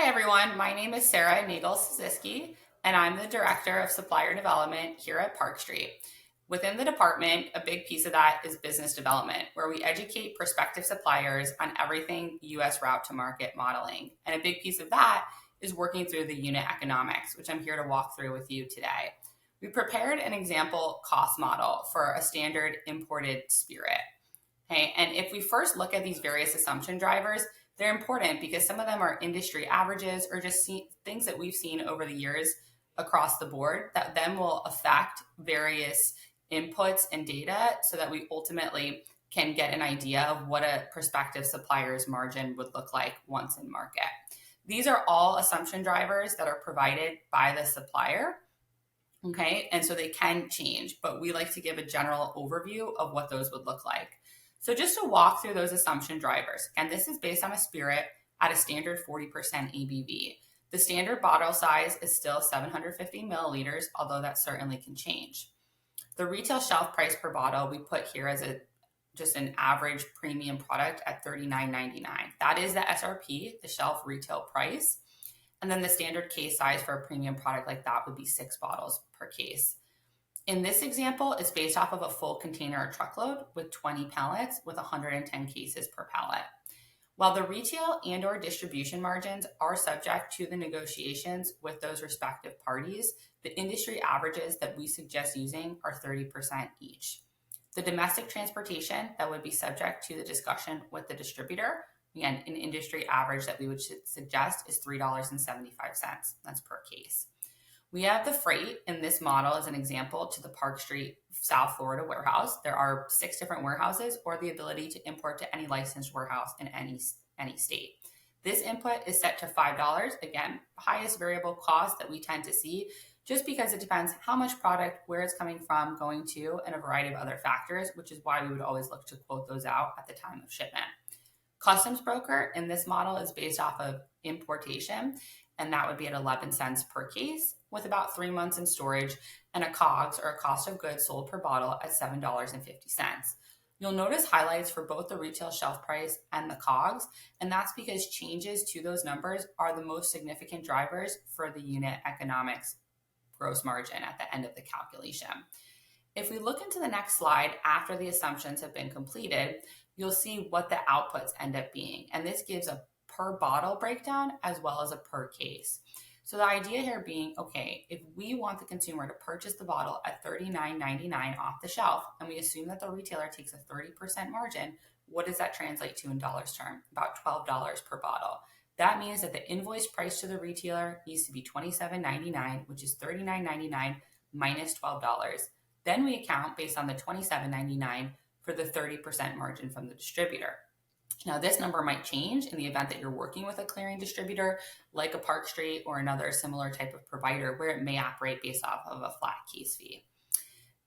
Hi, everyone. My name is Sarah Nagel Sisisky, and I'm the Director of Supplier Development here at Park Street. Within the department, a big piece of that is business development, where we educate prospective suppliers on everything U.S. route to market modeling. And a big piece of that is working through the unit economics, which I'm here to walk through with you today. We prepared an example cost model for a standard imported spirit. Okay, and if we first look at these various assumption drivers, they're important because some of them are industry averages or just things that we've seen over the years across the board that then will affect various inputs and data so that we ultimately can get an idea of what a prospective supplier's margin would look like once in market. These are all assumption drivers that are provided by the supplier. Okay, and so they can change, but we like to give a general overview of what those would look like. So just to walk through those assumption drivers, and this is based on a spirit at a standard 40% ABV. The standard bottle size is still 750 milliliters, although that certainly can change. The retail shelf price per bottle we put here as just an average premium product at $39.99. That is the SRP, the shelf retail price. And then the standard case size for a premium product like that would be 6 bottles per case. In this example, it's based off of a full container or truckload with 20 pallets with 110 cases per pallet. While the retail and or distribution margins are subject to the negotiations with those respective parties, the industry averages that we suggest using are 30% each. The domestic transportation that would be subject to the discussion with the distributor, again, an industry average that we would suggest is $3.75. That's per case. We have the freight in this model as an example to the Park Street, South Florida warehouse. There are 6 different warehouses or the ability to import to any licensed warehouse in any state. This input is set to $5. Again, highest variable cost that we tend to see just because it depends how much product, where it's coming from, going to, and a variety of other factors, which is why we would always look to quote those out at the time of shipment. Customs broker in this model is based off of importation, and that would be at 11 cents per case with about 3 months in storage and a COGS or a cost of goods sold per bottle at $7.50. You'll notice highlights for both the retail shelf price and the COGS, and that's because changes to those numbers are the most significant drivers for the unit economics gross margin at the end of the calculation. If we look into the next slide after the assumptions have been completed, you'll see what the outputs end up being. And this gives a per bottle breakdown as well as a per case. So the idea here being, okay, if we want the consumer to purchase the bottle at $39.99 off the shelf, and we assume that the retailer takes a 30% margin, what does that translate to in dollars term? About $12 per bottle. That means that the invoice price to the retailer needs to be $27.99, which is $39.99 minus $12. Then we account based on the $27.99 for the 30% margin from the distributor. Now, this number might change in the event that you're working with a clearing distributor like a Park Street or another similar type of provider where it may operate based off of a flat case fee.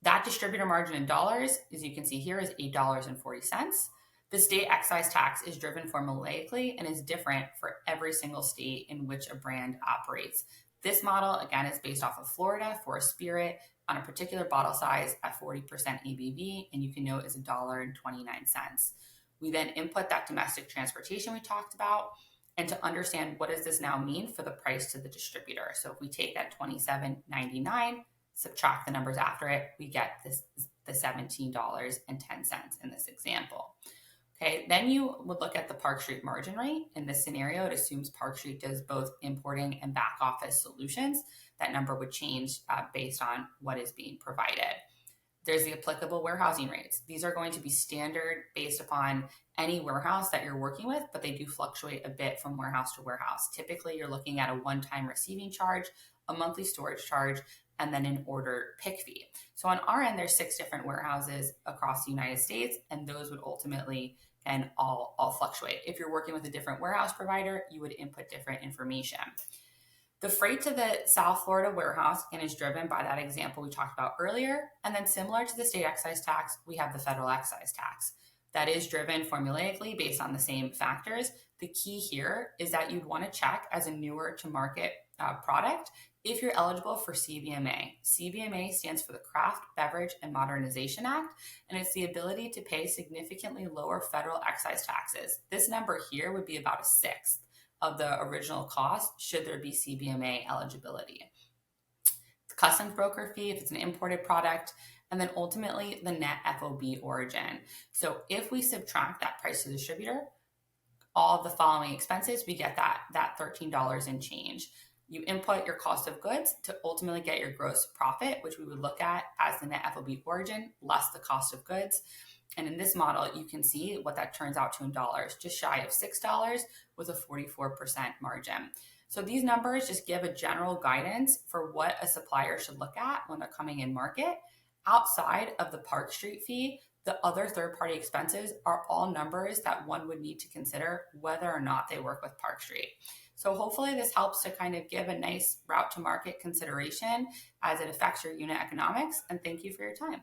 That distributor margin in dollars, as you can see here, is $8.40. The state excise tax is driven formulaically and is different for every single state in which a brand operates. This model, again, is based off of Florida for a spirit on a particular bottle size at 40% ABV, and you can note is $1.29. We then input that domestic transportation we talked about, and to understand what does this now mean for the price to the distributor. So if we take that $27.99, subtract the numbers after it, we get the $17.10 in this example. Okay, then you would look at the Park Street margin rate. In this scenario, it assumes Park Street does both importing and back office solutions. That number would change based on what is being provided. There's the applicable warehousing rates. These are going to be standard based upon any warehouse that you're working with, but they do fluctuate a bit from warehouse to warehouse. Typically, you're looking at a one-time receiving charge, a monthly storage charge, and then an order pick fee. So on our end, there's 6 different warehouses across the United States, and those would ultimately and all fluctuate. If you're working with a different warehouse provider, you would input different information. The freight to the South Florida warehouse is driven by that example we talked about earlier. And then similar to the state excise tax, we have the federal excise tax. That is driven formulaically based on the same factors. The key here is that you'd want to check as a newer to market product if you're eligible for CBMA. CBMA stands for the Craft, Beverage, and Modernization Act, and it's the ability to pay significantly lower federal excise taxes. This number here would be about a sixth of the original cost should there be CBMA eligibility. The customs broker fee if it's an imported product, and then ultimately the net FOB origin. So if we subtract that price to the distributor, all of the following expenses, we get that $13 and change. You input your cost of goods to ultimately get your gross profit, which we would look at as the net FOB origin less the cost of goods. And in this model, you can see what that turns out to in dollars, just shy of $6 with a 44% margin. So these numbers just give a general guidance for what a supplier should look at when they're coming in market. Outside of the Park Street fee, the other third-party expenses are all numbers that one would need to consider whether or not they work with Park Street. So hopefully this helps to kind of give a nice route to market consideration as it affects your unit economics. And thank you for your time.